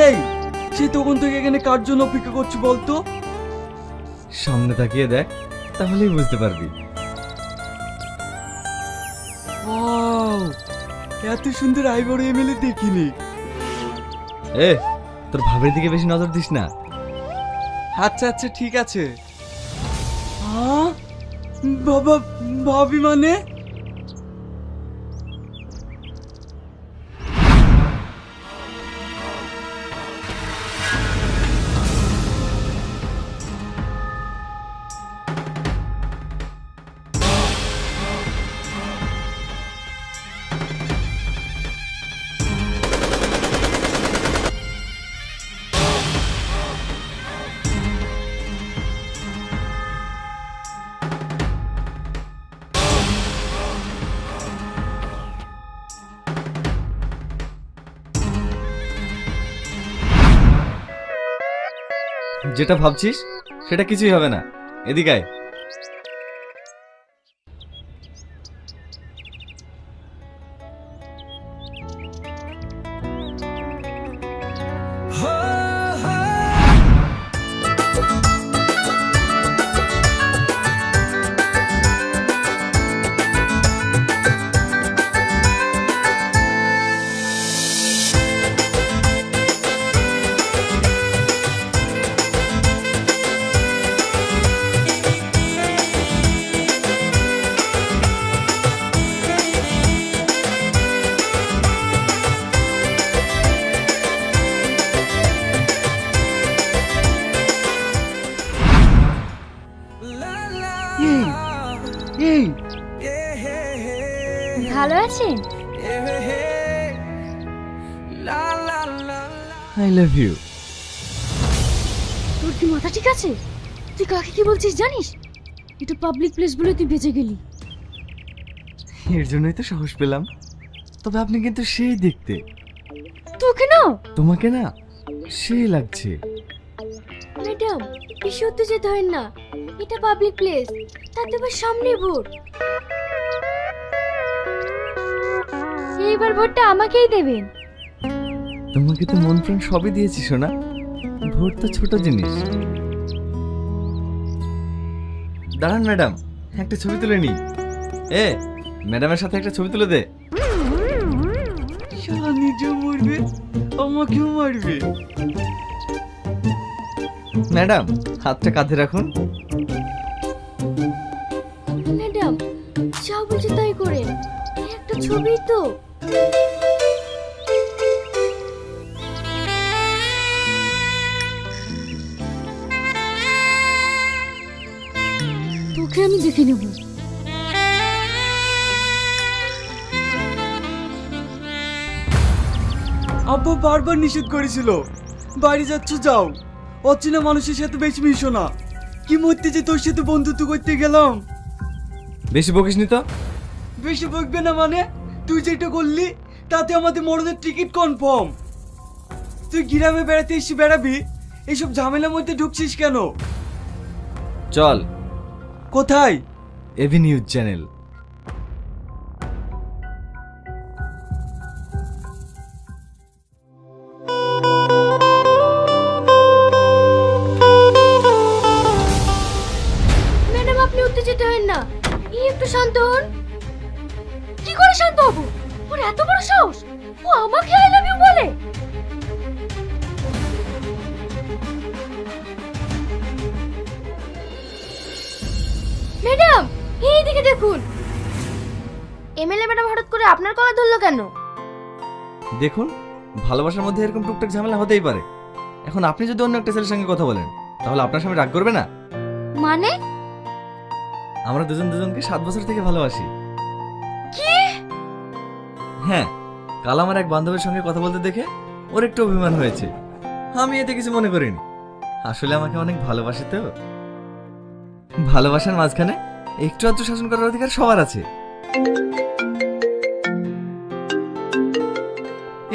এই সে তখন থেকে এখানে কার জন্য অপেক্ষা করছি বলতো? সামনে তাকিয়ে দেখ, তাহলেই বুঝতে পারবি। ওয়াও, এত সুন্দর আইবড় এমএলএ দেখিনি। এ, তোর ভাবের দিকে বেশি নজর দিস না। আচ্ছা আচ্ছা ঠিক আছে। হ্যাঁ বাবা, ভাবি মানে? যেটা ভাবছিস সেটা কিছুই হবে না, এদিকে আয়। ভালো আছেন? I love you. তোর কি মাথা ঠিক আছে? তুই কাকে কি বলছিস জানিস? এটা পাবলিক প্লেস বলে তুই বেঁচে গেলি। এর জন্যই তো সাহস পেলাম। তবে আপনি কিন্তু সেই দেখতে। তোকে না? তোমাকে না সেই লাগছে। ম্যাডাম, বেশি উত্তেজিত হন না, এটা পাবলিক প্লেস, তাতে আবার সামনে ভোট। এইবার ভোটটা আমাকেই দেবেন। তোমাকে তো মন প্রাণ সবই দিয়েছি সোনা, ভোট তো ছোট জিনিস। দাঁড়ান ম্যাডাম, একটা ছবি তুলে নি। এ, ম্যাডামের সাথে একটা ছবি তুলে দে। শালা নিজেও মরবে, আমাকেও মারবে। ম্যাডাম, হাতটা কাঁধে রাখুন। ম্যাডাম, যা বলছে তাই করেন, একটা ছবি তো। তোকে আমি দেখে নেব। আব্বা বারবার নিষেধ করেছিল, বাড়ি যাচ্ছ যাও, অচেনা মানুষের সাথে বেশি মিশো না। কি মরতে যে তোর সাথে বন্ধুত্ব করতে গেলাম। বেশি বকিস নি তো। বেশি বকবে না মানে? তুই যেটা করলি তাতে আমাদের মরদের টিকিট কনফার্ম। তুই গ্রামে বেড়াতে এসে বেড়াবি, এইসব ঝামেলার মধ্যে ঢুকছিস কেন? চল। কোথায়? AV news channel. ম্যাডাম, আপনি উত্তেজিত হন না, একটু শান্ত হন। কি করে শান্ত হব? ওর এত বড় সাহস, ও আমাকে আই লাভ ইউ বলে। ম্যাডাম, এইদিকে দেখুন। এমএলএ ম্যাডাম হঠাৎ করে আপনার গলা ধরলো কেন? দেখুন, ভালোবাসার মধ্যে এরকম টুকটাক ঝামেলা হতেই পারে। এখন আপনি যদি অন্য একটা ছেলের সঙ্গে কথা বলেন, তাহলে আপনার সামনে রাগ করবে না? মানে? আমরা দুজন দুজনকে 7 বছর থেকে ভালোবাসি। কি? হ্যাঁ, কাল আমার এক বান্ধবীর সঙ্গে কথা বলতে দেখে ওর একটু অভিমান হয়েছে। আমি এতে কিছু মনে করিনি। আসলে আমাকে অনেক ভালোবাসে তো। ভালোবাসার মাঝখানে একটু আধটু শাসন করার অধিকার সবার আছে।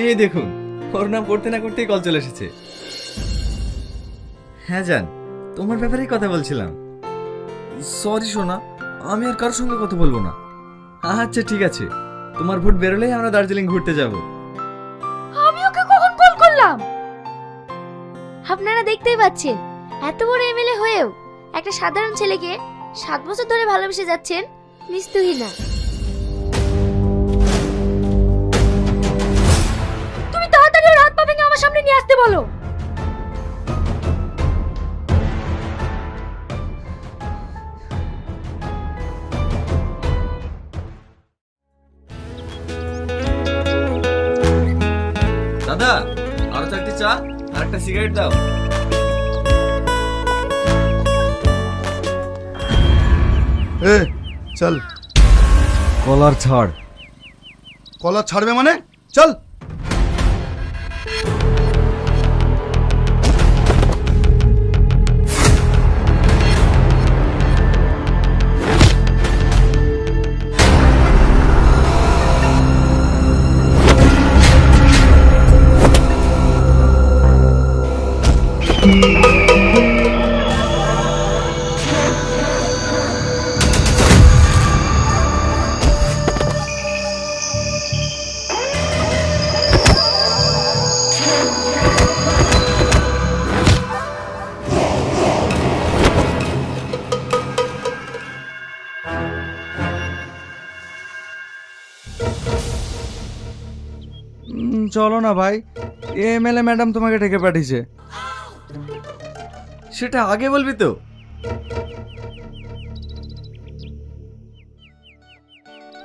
এই দেখুন, ওর নাম করতে না করতেই কল চলে এসেছে। হ্যাঁ জান, তোমার ব্যাপারেই কথা বলছিলাম। সরি সোনা, আমি আর কারোর সঙ্গে কথা বলবো না। আচ্ছা ঠিক আছে, তোমার ভোট বেরোলেই আমরা দার্জিলিং ঘুরতে যাব। আমি ওকে কখন কল করলাম? আপনারা দেখতেই পাচ্ছেন, এত বড় এমএলএ হয়েও একটা সাধারণ ছেলেকে 7 বছর ধরে ভালোবেসে যাচ্ছেন, নিস্তুহীনা। তুমি তাড়াতাড়ি ওর হাত পা ভেঙে আমার সামনে নিয়ে আসতে বলো। দাদা, আরো 4টি চা আর একটা সিগারেট দাও। এ চল। কলার ছাড়। কলার ছাড়বে মানে? চল। চলো না ভাই, এমএলএ ম্যাডাম তোমাকে ডেকে পাঠিয়েছে। সেটা আগে বলবি তো।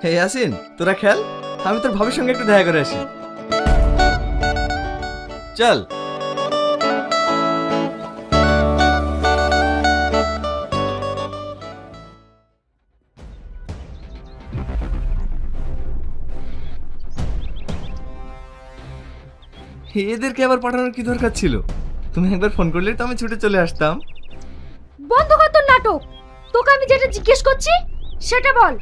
হে ইয়াসিন, তোরা খেল, আমি তোর ভাবির সঙ্গে একটু দেখা করে আসি। চল। এদেরকে আবার পাঠানোর কি দরকার ছিল? তুমি একবার ফোন করলে তো আমি ছুটে চলে আসতাম। বন্ধ কর তোর নাটক। তোকে আমি যেটা জিজ্ঞেস করছি সেটা বল।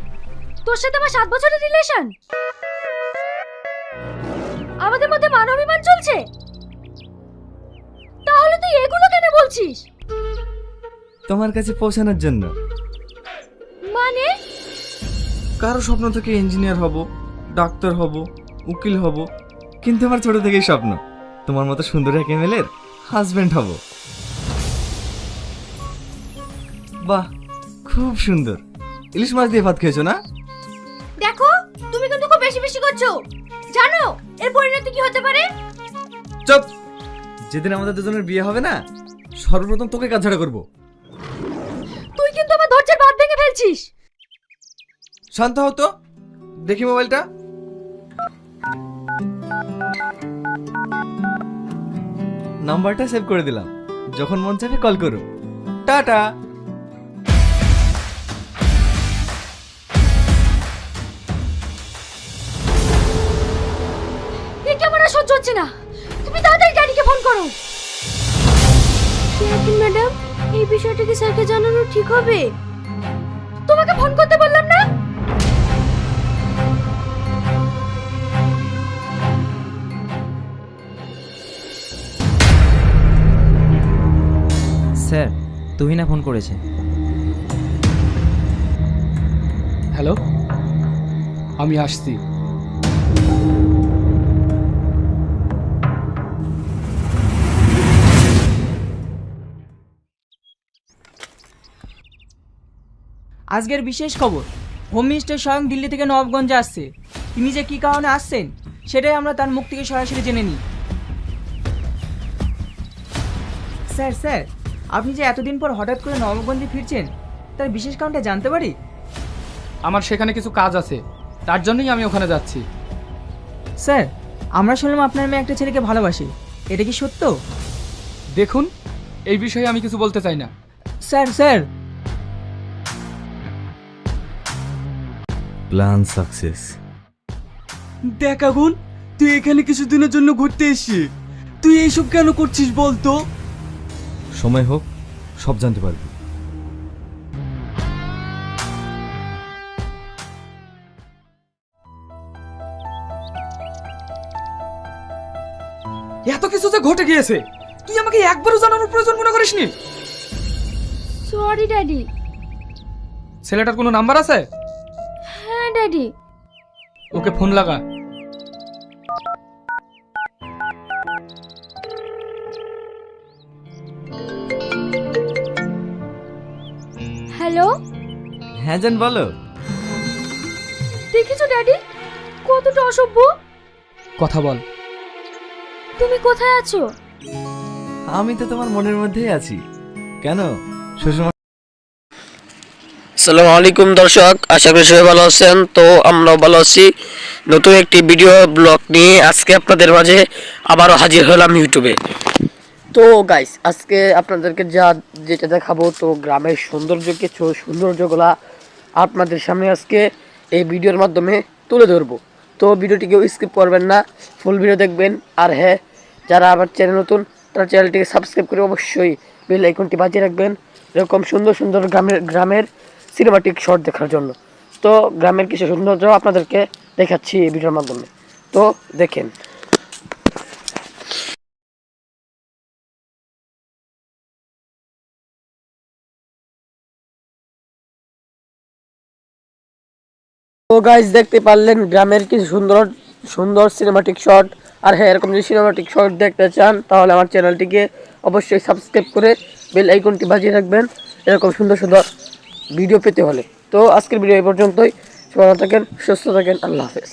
তোর সাথে আমার 7 বছরের রিলেশন, আমাদের মধ্যে মান অভিমান চলছে, তাহলে তুই এগুলো কেন বলছিস? তোমার কাছে পৌঁছানোর জন্য। মানে? কারো স্বপ্ন থেকে ইঞ্জিনিয়ার হব, ডাক্তার হব, উকিল হব, কিন্তু আমার ছোট থেকেই স্বপ্ন তোমার মতো সুন্দর এক এমএলএর হাজবেন্ড হব। বাহ, খুব সুন্দর। ইলিশ মাছ দিয়ে ভাত খেয়েছো না? দেখো, তুমি কিন্তু খুব বেশি বেশি করছো। জানো এর পরিণতি কি হতে পারে? চুপ। যেদিন আমাদের দুজনের বিয়ে হবে না, সর্বপ্রথম তোকে কাজছাড়া করবো। তুই কিন্তু আমার ধৈর্যের বাঁধ ভেঙে ফেলছিস। শান্ত হও তো, দেখি মোবাইলটা। নাম্বারটা সেভ করে দিলাম, যখন মন চাইবে কল করো। টাটা। এটা আমার আর সহ্য হচ্ছে না। তুমি তাড়াতাড়ি ড্যাডিকে ফোন করো। ইয়াসিন ম্যাডাম, এই বিষয়টা কি স্যারকে জানানো ঠিক হবে? তোমাকে ফোন করতে বললাম না? স্যার, তুহিনা ফোন করেছে। হ্যালো, আমি আসছি। আজকের বিশেষ খবর, হোম মিনিস্টার স্বয়ং দিল্লি থেকে নবাবগঞ্জে আসছে। তিনি যে কী কারণে আসছেন সেটাই আমরা তার মুখ থেকে সরাসরি জেনে নিই। স্যার স্যার, আপনি যে এতদিন পর হঠাৎ করে নবাবগঞ্জে ফিরছেন, তার বিশেষ কারণটা জানতে পারি? আমার সেখানে কিছু কাজ আছে, তার জন্যই আমি ওখানে যাচ্ছি। স্যার, আমরা শুনলাম আপনার মেয়ে একটা ছেলেকে ভালোবাসে, এটা কি সত্য? দেখুন, এই বিষয়ে আমি কিছু বলতে চাই না। Sir sir. Plan success. দেখ আগুন, তুই এখানে কিছুদিনের জন্য ঘুরতে এসেছিস, তুই এইসব কেন করছিস বলতো? সময় হোক, সব জানতে পারবি। এত কিছু যে ঘটে গিয়েছে, তুই আমাকে একবারও জানানোর প্রয়োজন মনে করিসনি? Sorry daddy. ছেলেটার কোনো নাম্বার আছে? হ্যাঁ ড্যাডি। ওকে ফোন লাগা। হ্যালো, হ্যাঁ জান বলো। দেখেছো ড্যাডি কতটা অসভ্য? কথা বল। তুমি কোথায় আছো? আমি তো তোমার মনের মধ্যেই আছি। কেন শ্বশুর আসসালামু আলাইকুম দর্শক, আশা করি সবাই ভালো আছেন। তো আমরাও ভালো আছি। নতুন একটি ভিডিও ব্লগ নিয়ে আজকে আপনাদের মাঝে আবারও হাজির হলাম ইউটিউবে। তো গাইস, আজকে আপনাদেরকে যেটা দেখাবো, তো গ্রামের সৌন্দর্যগুলা আপনাদের সামনে আজকে এই ভিডিওর মাধ্যমে তুলে ধরবো। তো ভিডিওটিকেও স্কিপ করবেন না, ফুল ভিডিও দেখবেন। আর হ্যাঁ, যারা আমার চ্যানেল নতুন তারা চ্যানেলটিকে সাবস্ক্রাইব করে অবশ্যই বেল আইকনটি বাজিয়ে রাখবেন, এরকম সুন্দর সুন্দর গ্রামের সিনেমাটিক শট দেখার জন্য। তো গ্রামের কিছু সৌন্দর্য আপনাদেরকে দেখাচ্ছি এই ভিডিওর মাধ্যমে, তো দেখেন। তো গাইস, দেখতে পারলেন গ্রামের কিছু সুন্দর সুন্দর সিনেমাটিক শট। আর হ্যাঁ, এরকম যদি সিনেমাটিক শট দেখতে চান তাহলে আমার চ্যানেলটিকে অবশ্যই সাবস্ক্রাইব করে বেল আইকনটি বাজিয়ে রাখবেন, এরকম সুন্দর সুন্দর ভিডিও পেতে হলে। তো আজকের ভিডিও এই পর্যন্তই। সবাই ভালো থাকেন, সুস্থ থাকেন, আল্লাহ হাফেজ।